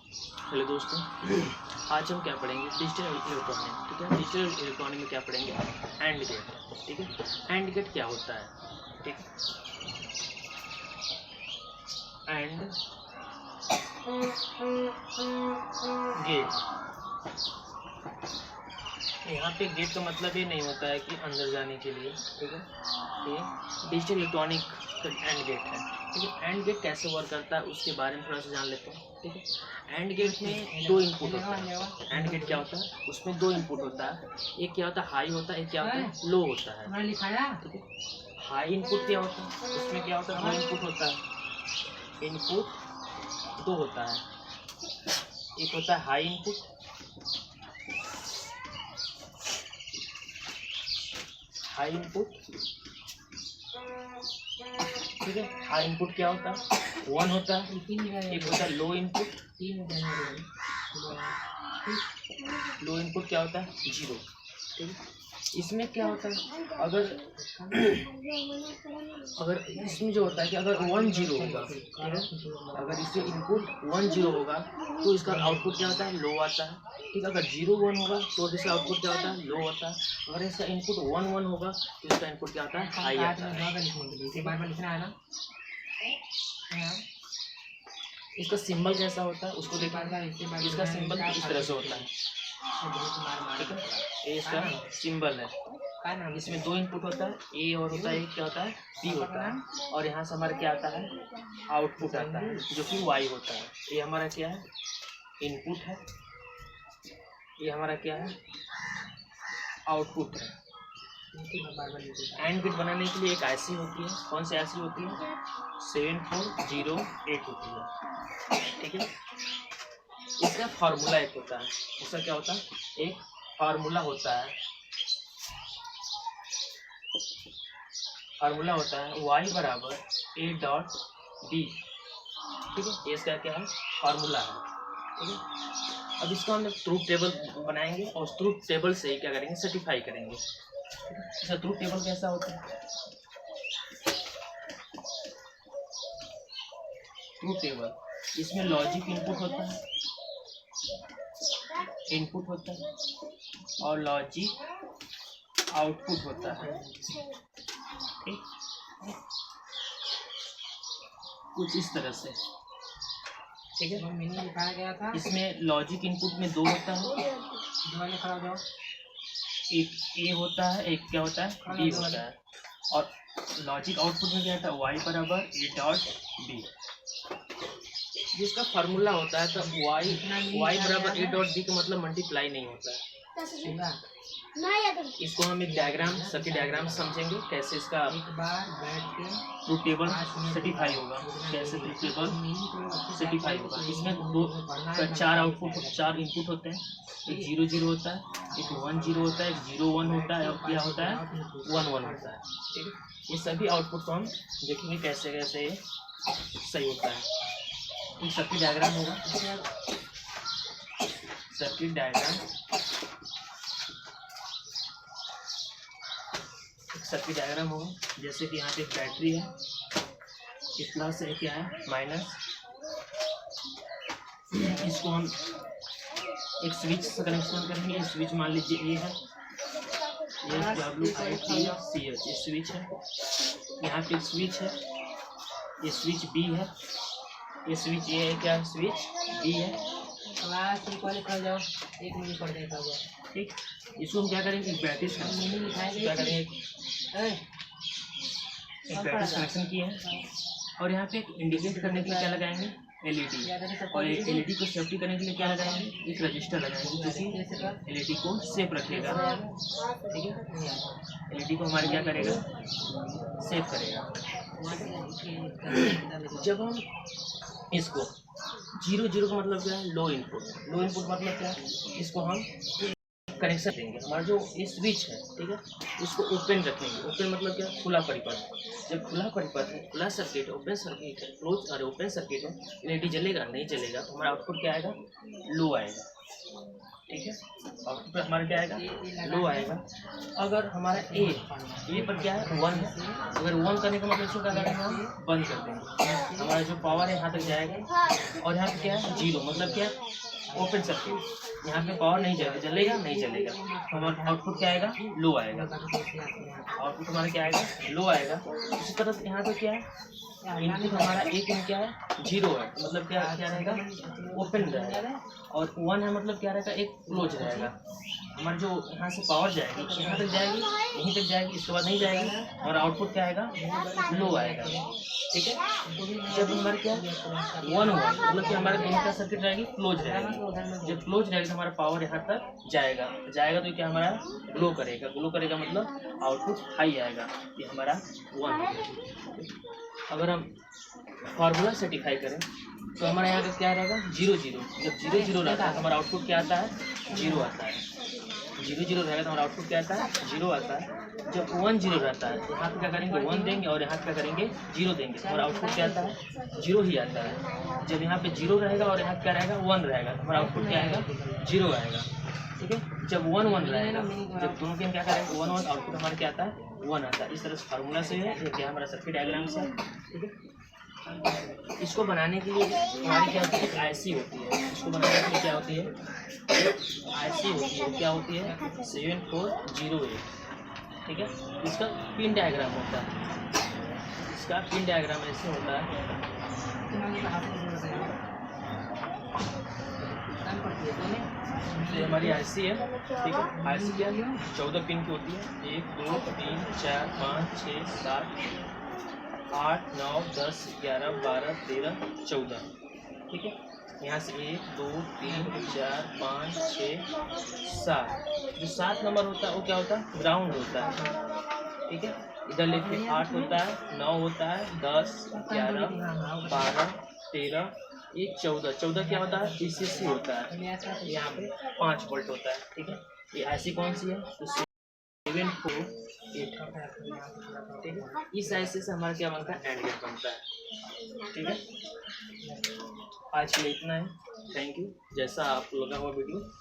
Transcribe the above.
Hello दोस्तों, आज हम क्या पढ़ेंगे? Digital electronic. ठीक है, डिजिटल इलेक्ट्रॉनिक में क्या पढ़ेंगे? And gate. ठीक है, एंड गेट क्या होता है? ठीक है, एंड गेट। यहाँ पे गेट का मतलब ये नहीं होता है कि अंदर जाने के लिए। ठीक है, ये डिजिटल इलेक्ट्रॉनिक एंड गेट है। ठीक है, एंड गेट कैसे वर्क करता है उसके बारे में थोड़ा सा जान लेते हैं। ठीक है, एंड गेट में दो इनपुट होता है। एंड गेट क्या होता है? उसमें दो इनपुट होता है। एक क्या होता है? हाई होता है, एक क्या होता है? लो होता है। ठीक है, हाई इनपुट क्या होता है? उसमें क्या होता है? दो इनपुट होता है। इनपुट दो होता है, एक होता है हाई इनपुट, हाई इनपुट। ठीक है, हाई इनपुट क्या होता है? 1 होता है। एक होता है लो इनपुट। लो इनपुट क्या होता है? 0। ठीक है, इसमें क्या होता है? अगर इसमें जो होता है कि अगर 1 0 होगा, ठीक है, अगर इससे इनपुट 1 0 होगा तो इसका आउटपुट क्या होता है? लो आता है। ठीक है, अगर 0 1 होगा तो इसका आउटपुट क्या होता है? लो होता है। अगर इसका इनपुट 1 1 होगा तो इसका इनपुट क्या होता है? हाई आता है। इसका सिंबल कैसा होता है उसको देखिए। इसका सिंबल इस तरह से होता है। ठीक है, ये इसका सिंबल है। इसमें दो इनपुट होता है, ए और होता है, क्या होता है? बी होता है। और यहाँ से हमारा क्या आता है? आउटपुट आता है जो कि वाई होता है। ये हमारा क्या है? इनपुट है। ये हमारा क्या है? आउटपुट है। एंड गेट बनाने के लिए एक आईसी होती है। कौन सी आईसी होती है? 7408 होती है। ठीक है, इसका फार्मूला एक होता है। उसका क्या होता है? एक फार्मूला होता है। फार्मूला होता है y बराबर a डॉट b। ठीक है, ये इसका क्या है? फार्मूला है। ठीक है, अब इसको हम ट्रूथ टेबल बनाएंगे और उस ट्रूथ टेबल से क्या करेंगे? सर्टिफाई करेंगे। इसका ट्रूथ टेबल कैसा होता है? ट्रूथ टेबल, इसमें लॉजिक इनपुट होता है, इनपुट होता है, और लॉजिक आउटपुट होता है। ठीक, कुछ इस तरह से। ठीक है, मैंने दिखाया गया था। इसमें लॉजिक इनपुट में दो होता है, एक ए होता है, एक क्या होता है? बी होता है। और लॉजिक आउटपुट में क्या होता है? y बराबर ए डॉट बी। जिसका फार्मूला होता है तो y बराबर ए डॉट बी का मतलब मल्टीप्लाई नहीं होता है। इसको हम एक डायग्राम, सर्किट डायग्राम समझेंगे कैसे इसका ट्रूथ टेबल सर्टिफाई होगा, कैसे ट्रूथ टेबल सर्टिफाई होगा। इसमें दो चार आउटपुट, चार इनपुट होते हैं। एक 0 0 होता है, एक 1 0 होता है, एक 0 1 होता है, और क्या होता है? 1 1 होता है। ठीक है, ये सभी आउटपुट को हम देखेंगे कैसे कैसे ये सही होता है। एक सर्किट डायग्राम होगा, सर्किट डायग्राम, सर्किट डायग्राम होगा। जैसे कि यहाँ पे एक बैटरी है, एक प्लस है, क्या है? माइनस। इसको हम एक स्विच से कनेक्शन करेंगे। स्विच मान लीजिए ये है, ये WITCH, ये स्विच है। यहाँ पे एक स्विच है, ये स्विच बी है, ये स्विच ए है, क्या? स्विच बी है। एक मिनट पढ़ देता हुआ। ठीक, इसको हम क्या करेंगे? बैटरी क्या करेंगे? एक बैटरी कनेक्शन किए हैं, और यहाँ पे इंडिकेट करने के लिए क्या लगाएंगे? LED। और LED को सेफ्टी करने के लिए क्या लगाएंगे? एक रजिस्टर लगाएंगे जो कि LED को सेफ रखेगा। ठीक है, LED को हमारे क्या करेगा? सेफ करेगा। जब हम इसको 0 0 का मतलब क्या है? लो इनपुट। लो इनपुट मतलब क्या है? इसको हम कनेक्शन देंगे। हमारा जो ये स्विच है, ठीक है, इसको ओपन रखेंगे। ओपन मतलब क्या? खुला परिपथ। जब खुला परिपथ है, खुला सर्किट, ओपन सर्किट है, क्लोज और ओपन सर्किट है, एलईडी जलेगा नहीं जलेगा तो हमारा आउटपुट क्या आएगा? लो आएगा। ठीक है, आउटपुट पर हमारा क्या आएगा? लो आएगा। अगर हमारा ए पर क्या है? 1 है। अगर 1 करने का मतलब इसको क्या करेंगे? हम बंद कर देंगे। हमारा जो पावर है यहाँ तक जाएगा और यहाँ पे क्या है? 0 मतलब क्या? Open circuit. यहाँ पे पावर नहीं जाएगा, जलेगा नहीं जलेगा, हमारा आउटपुट क्या आएगा? लो आएगा। आउटपुट हमारा क्या आएगा? लो आएगा। इसी तरह यहाँ पे क्या है? इनपुट हमारा एक में क्या है? 0 है, मतलब क्या क्या रहेगा? ओपन रहेगा। और 1 है मतलब क्या रहेगा? एक क्लोज रहेगा। हमारा जो यहाँ से पावर जाएगी यहाँ तक जाएगी, यहीं तक जाएगी, इसके बाद नहीं जाएगी और आउटपुट क्या आएगा? लो आएगा। ठीक है, जब हमारे क्या 1 हुआ मतलब कि हमारे दोनों का सर्किट रहेगी क्लोज रहेगी। जब क्लोज रहेगा तो हमारा पावर यहाँ तक जाएगा तो क्या हमारा ग्लो करेगा मतलब आउटपुट हाई आएगा। ये हमारा 1। अगर हम फार्मूला सेटिफाई करें तो हमारे यहाँ का क्या रहेगा? 0 0। जब 0 0 रहता है तो हमारा आउटपुट क्या आता है? 0 आता है। 0 0 रहेगा तो हमारा आउटपुट क्या आता है? 0 आता है। जब 1 0 रहता है तो यहाँ पे क्या करेंगे? 1 देंगे और यहाँ पे क्या करेंगे? 0 देंगे तो हमारा आउटपुट क्या आता है? 0 ही आता है। जब यहाँ पे 0 रहेगा और यहाँ क्या रहेगा? 1 रहेगा तो हमारा आउटपुट क्या आएगा? 0 आएगा। ठीक है, जब 1 1 रहेगा, जब दोनों के हम क्या करेंगे? 1 1 आउटपुट हमारा क्या आता है? 1 आता है। इस तरह से फार्मूला से है, ये क्या हमारा सर्किट डायग्राम से। ठीक है, इसको बनाने के लिए हमारी क्या होती है? एक आईसी होती है। इसको बनाने के लिए क्या होती है? आईसी होती है। क्या होती है? 7408। ठीक है, इसका पिन डायग्राम होता है। इसका पिन डायग्राम ऐसे होता है। ये हमारी आईसी है। ठीक है, आईसी क्या है? 14 पिन की होती है। 1 2 3 4 5 6 7 8 9 10 11 12 13 14। ठीक है, यहाँ से 1 2 3 4 5 6 7। जो 7 नंबर होता है वो क्या होता है? ग्राउंड होता है। ठीक है, इधर लिखिए 8 होता है, 9 होता है, 10 11 12 13 1 14। 14 क्या होता है? पीसीसी होता है। यहाँ पे 5 वोल्ट होता है। ठीक है, ये ऐसी कौन सी है? तो 748। ठीक है, इस आईसी से हमारा क्या बनता है? एंड गेट बनता है। ठीक है, आज के लिए इतना है। Thank you. जैसा आप लोगों का वीडियो